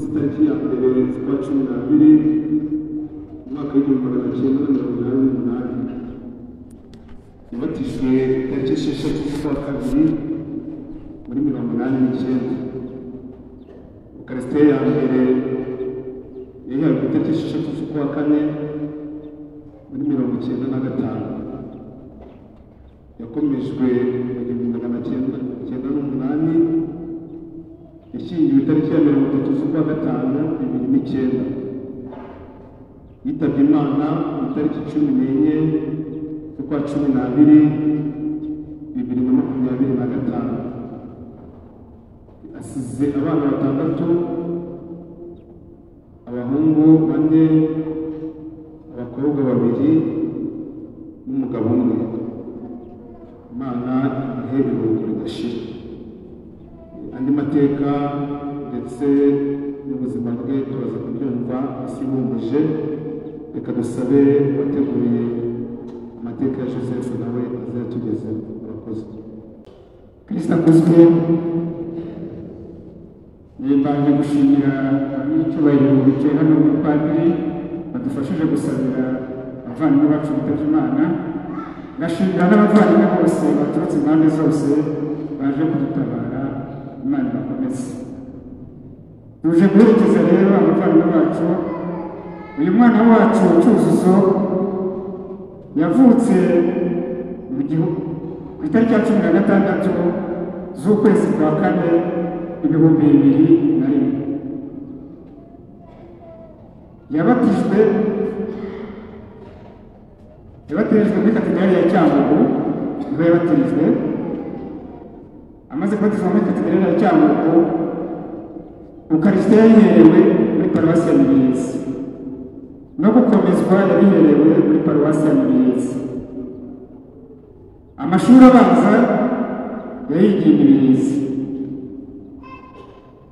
Tariki ya mbere z'ukwa 12 umwaka w'1988 yabatijwe tariki 6 z'ukwa kabiri muri 1989. Ukarisitiya ya mbere yahiye ku tariki 6 z'ukwa kane muri 1995. Yakomejwe mu 1998. Yashyingiwe tariki ya 30 z'ukwa gatanu 2009. Yitabye Imana ku tariki 14 z'ukwa 12 2025. Asize abana batandatu, abahungu 4, abakobwa 2 n'umugabo umwe. Imana imuherere ridashira. Andi mateka ndetse n'ubuzima bwe turaza kubyumva isibumbuje. Reka dusabe wateguriye amateka ya Joseph nawe azatugeze. Murakoze. Kristo akuzwe. Nimbanje gushimira icyubahiro bicaye hano mu padiri badufashije gusabira abavandimwe bacu bitavye Imana. Ngashimira n'abavandimwe bose baturutse impande zose baje kudutabara. Imana ibakomeze. Tuje guherekeza rero abavandimwe bacu. Uyu mwana wacu Cyuzuzo yavutse mu gihugu ku itariki ya 16 z'ukwezi kwa kane 2001. Yabatijwe muri katedrali ya Cyangugu. Niho yabatirijwe. Amaze kubatizwa muri katedrali ya Cyangugu, Ukarisitiya yayiherewe muri paruwasi ya Mibirizi, no gukomezwa yabiherewe muri paruwasi ya Mibirizi. Amashuri abanza yayigiye Mibirizi,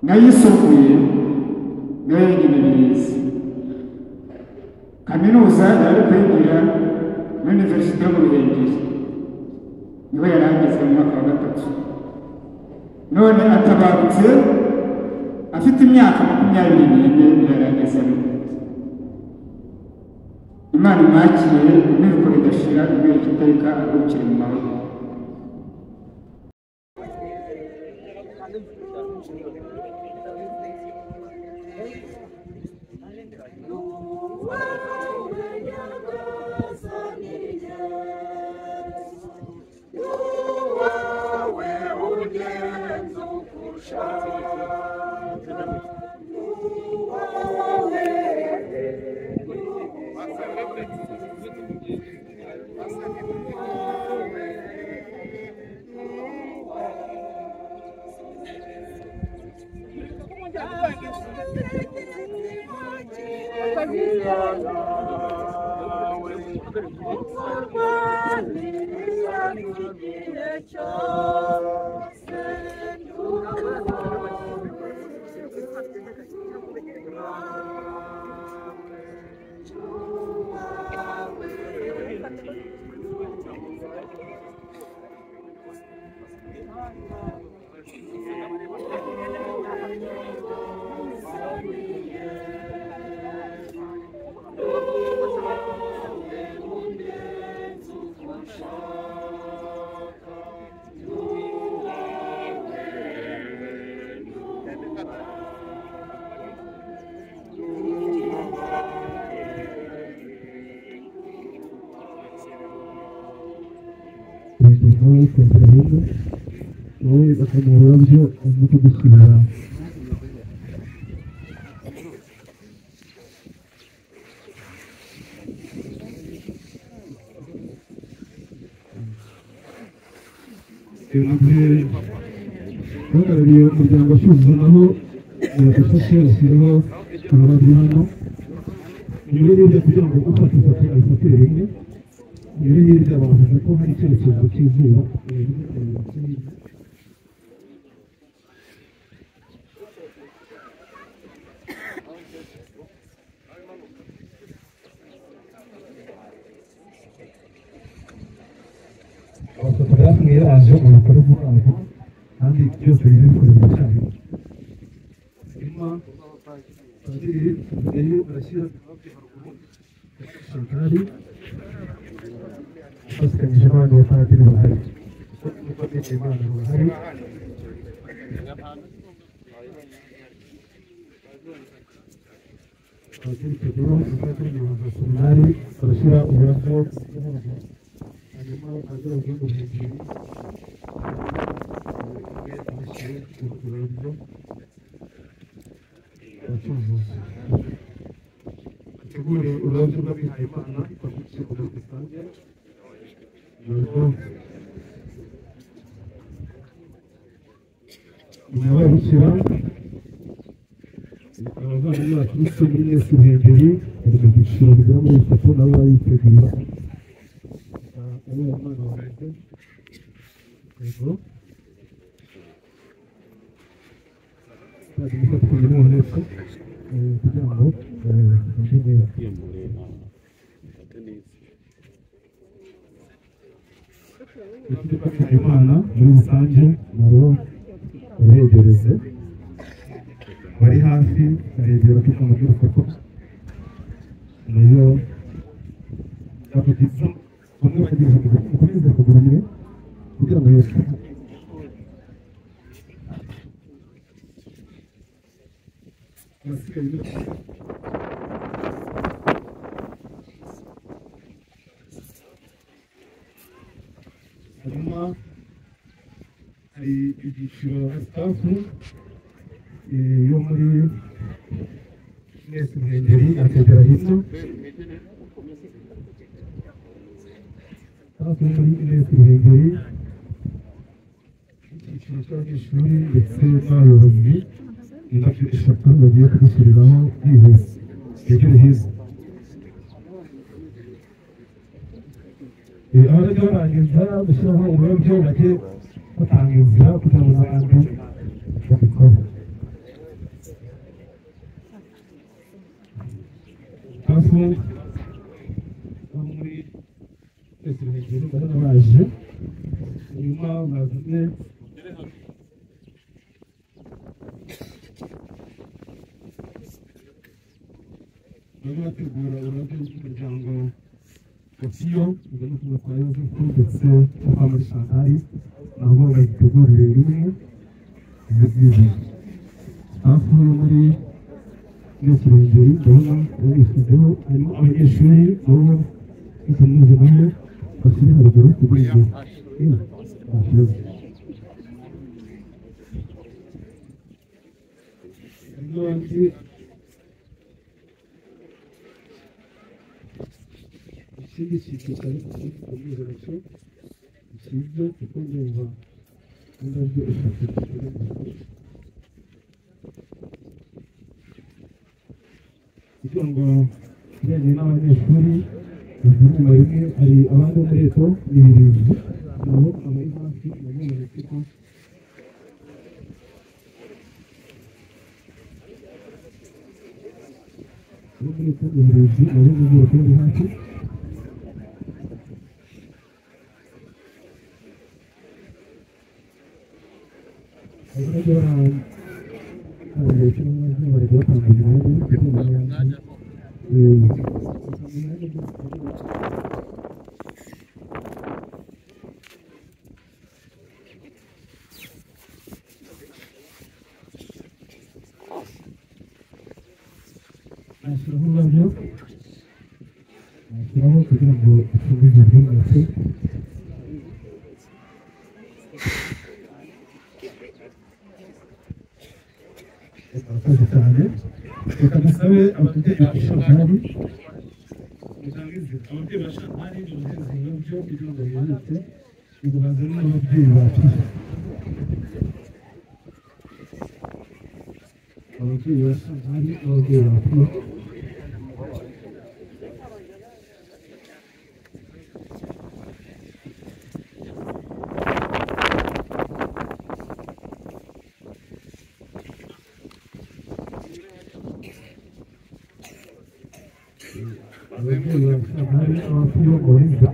n'ayisumbuye nayo yayigiye Mibirizi. Kaminuza yari kwigira muri Universite yo mu Ruhengeri, niho yari ageze mu mwaka wa 3. None atabarutse afite imyaka 24 yaragezemo. Imana imwakire imiruko ridashira ibere kiteka arukire mu mahoro. Noi facciamo l'audio con molto di sicurezza. Uhagarariye umuryango Cyuzuzo naho yadufashe ashyiraho abandi hano. Imbere y'ibyo kugira ngo ufate ifoto ayifatire rimwe. Imbere y'ibyo bavuze ko hari icyerekezo cy'izuba. Abafotogarafe yaje mu bikorwa byabo kandi byose biri bikorera cyane. padiri rero arashyira Chantal basikanyije abandi bapadiri bahari kuko bene Imana bahari padiri Pedro padiri Nyuza Seminari arashyira uburabyo hanyuma padiri agenda hejuru abashyira uburabyo abacuruzi tegure ururabyo rw'abihaye Imana twavutse ku rusange nuko nyuma yo gushyira abavandimwe baturutse muri Yesu Ruhengeri bari mu byiciro bigera muri bitatu nabo baritegura uwo mwana wanjye yego twagiye gufatanya n'uwo wese kugira ngo bambe neza iki gufasha Imana muri rusange nabo baregereze bari hafi baregera kuko mu by'urukuko niyo bavugiza bamwe bagira ngo ukomeze kugura mwe kugira ngo yose hanyuma hari ibyiciro sitafu yo muri Yesu Ruhengeri akagera hino sitafu yo muri Yesu Ruhengeri icyiciro cy'abanyeshuri ndetse n'abayobozi indabyo eshatu bagiye kudushyiriraho bihuse hejuru heza abajya barangiza gushyiraho uburabyo bajye batanga inzira kugira ngo n'abandi babikore hafi bo muri Yesu Ruhengeri ndabona baje nyuma bazanye barimo bategura ururabyo rw'umuryango Gatiyo ugana kuva kwa Yozefu ndetse no kwa muri Chantal nabo bagitegurire rimwe ibyo byiza hafi yo muri Yesu Ruhengeri ndabona babishyizeho harimo abanyeshuri nabo bitamuze nabo bashyire haruguru kugira ngo bashyire n'abandi ikindi cyiciro cyari kubwira cyo ikibyo kuko ndumva indabyo eshatu kugira ngo bijyanye n'abanyeshuri inyuma rimwe hari abandi bo muri Eto n'ibirindwi nabo abari hafi nabo mu rukiko abo muri Eto n'ibirindwi nabo mu rukiko bari hafi nashyiraho ururabyo nashyiraho kugira ngo dukomeze rwose murakoze cyane reka dusabe ababyeyi ba Chantal mutangize ababyeyi ba Chantal bohereza ururabyo kugira ngo bihute ubuhanzi n'ababyeyi bacu ababyeyi ba Chantal n'ababyeyi bacu ababyeyi ba Chantal n'ababyeyi bo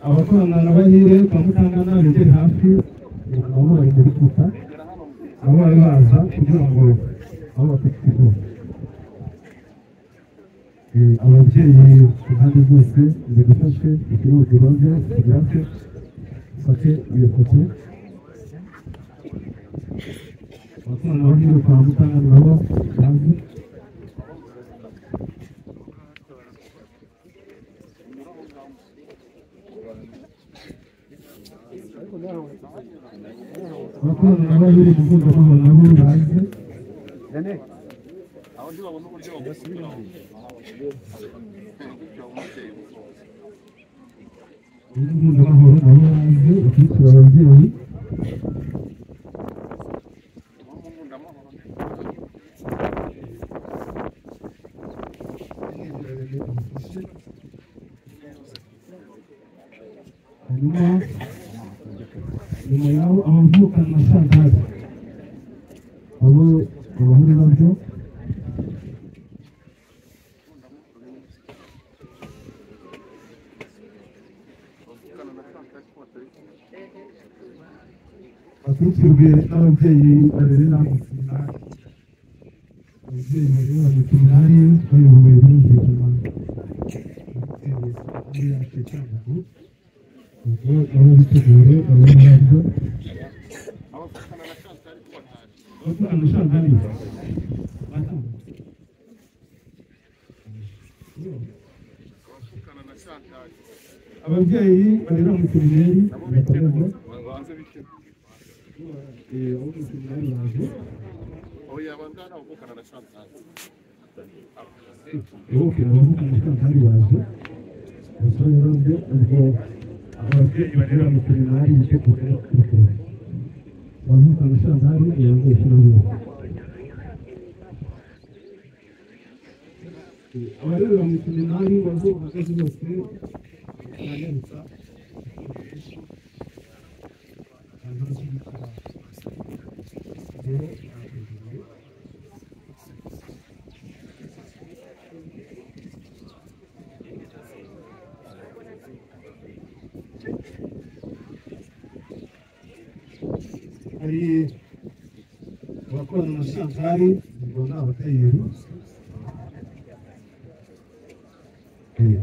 abakorana na bahire kwa Mutangana begere hafi abo bari muri kuta abo bari baza kugira ngo abo bafite ikibazo ababyeyi ku mpande zose zidufashe ikirurugiro byo kugira ngo bafate iyo foto abakorana na bahire kwa Mutangana nabo bazi abakorana na bahire mu rwego rw'amahoro nabo bazi mpuzamahoro nabo bazi ukurikira ababyeyi hanyuma nyuma yaho abavukana na Santari abo bahura nabyo bakurikirwe n'ababyeyi barerera mu seminari ababyeyi barerera mu seminari bayobowe n'umvikana bitewe seminari yacu Cyangugu ubwo nabo bitegure abo nabyo abavukana na Santari ababyeyi barera mu seminari bakomeza abo mu seminari baje abavukana na Santari baje abasore rero ubwo ababyeyi barera mu seminari bitegura kubikora abavukana na Santari barangoye n'ubu abarerera mu seminari bazo bahagaze bose baranyarutsa hari abakorana na Santari ngo ni abatayeri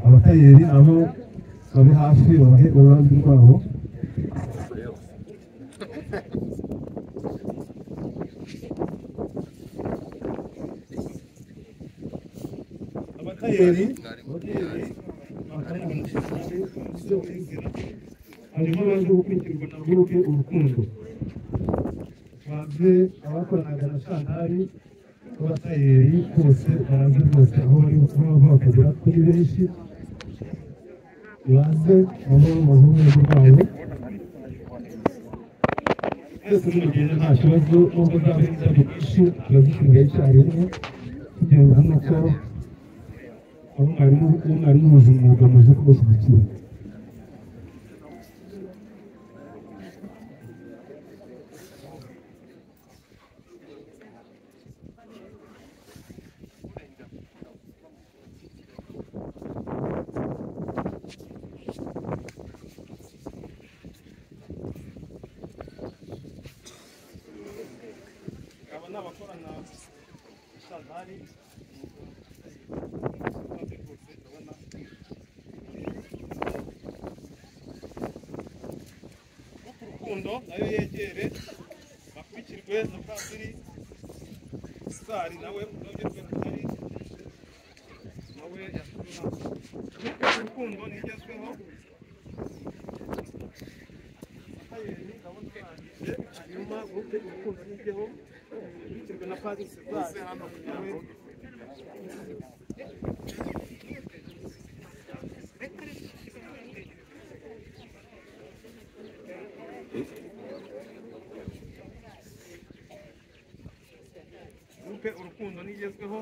abatayeri abo babe hafi babahe ururambi rwabo abatayeri harimo abaje gukurikirwa na gurupe urukundo baze abakoranaga na Santari abatayeri bose baraje rwose aho bari bakagera kuri benshi baze aho bahumeka rwabo twese n'urugendo nta kibazo nubwo zaba inzego nyinshi turazisigaye icyarimwe kugenda nuko abo mwari muzi umwuga muze kubashyigikira n'abakorana Santari urukundo nayo yegere bakurikirwe na Padiri Sari nawe unogerwe Rutari nawe yashyizweho urukundo nigezweho hanyuma gurupe urukundo nijyeho ukurikirwe na Padiri Sari nawe gurupe urukundo nigezweho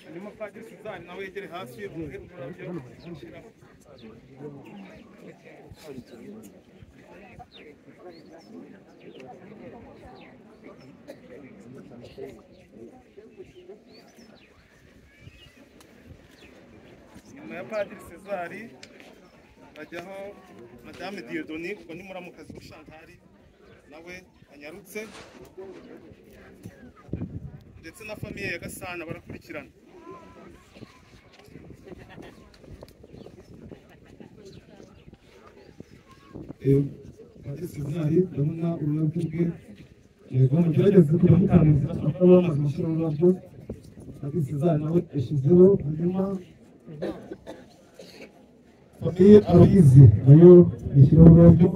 hanyuma Padiri Sari nawe yegere hasi ururabyo gushyiraho nyuma ya Padiri Sari hajyaho Madame Dieudonné ubwo ni muramukazi wa Chantal nawe anyarutse, ndetse na famiye ya Gasana barakurikirana. Cezari ndabona ururabyo rwe, yego mugerageze kujya mutambuza aho bamaze gushyira ururabyo. Cezari nawe yashyizeho, hanyuma famiye Aloyizi nayo yishyiraho ururabyo.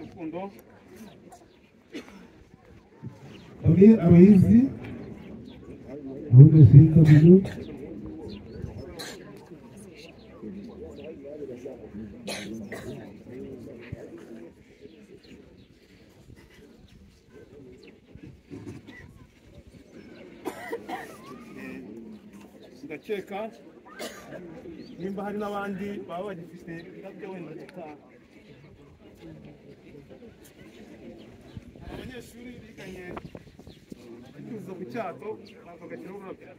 Rukundo famiye Aloyizi ahubwo sinzi abuzu. ndakeka nimba hari n'abandi baba bagifite irabyo wenda gitaha. Abanyeshuri biganye icyuzo ku cyato ntabwo gashyiraho ururabyo.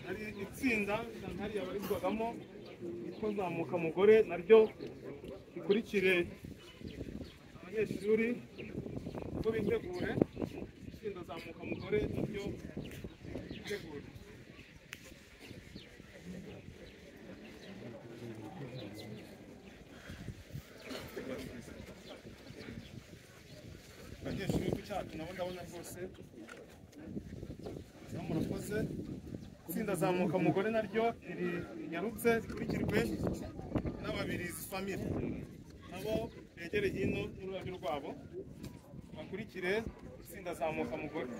Hari itsinda hariya barizwagamo yitwa Zamuka Mugore, naryo rikurikire abanyeshuri ngo bitegure. Itsinda Zamuka Mugore naryo bitegure. Abanyeshuri ku cyacu nabo ndabona rwose murakoze. Itsinda Zamuka Mugore naryo rinyarutse rikurikirwe n'Ababirizi family, nabo begere hino n'ururabyo rwabo bakurikire itsinda Zamuka Mugore.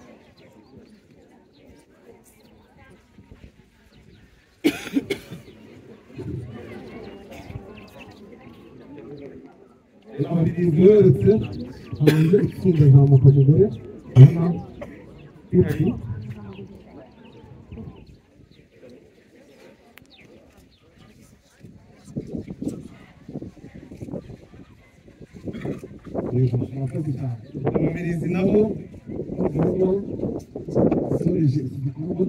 Ababirizi beretse hanze itsinda Zamuka Mugore, hano iri Ababirizi nabo basoreje iki gikorwa.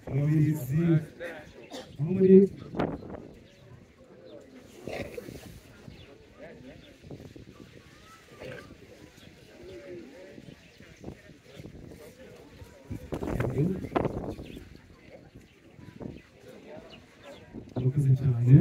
Ababirizi aho muri abakozi cyane.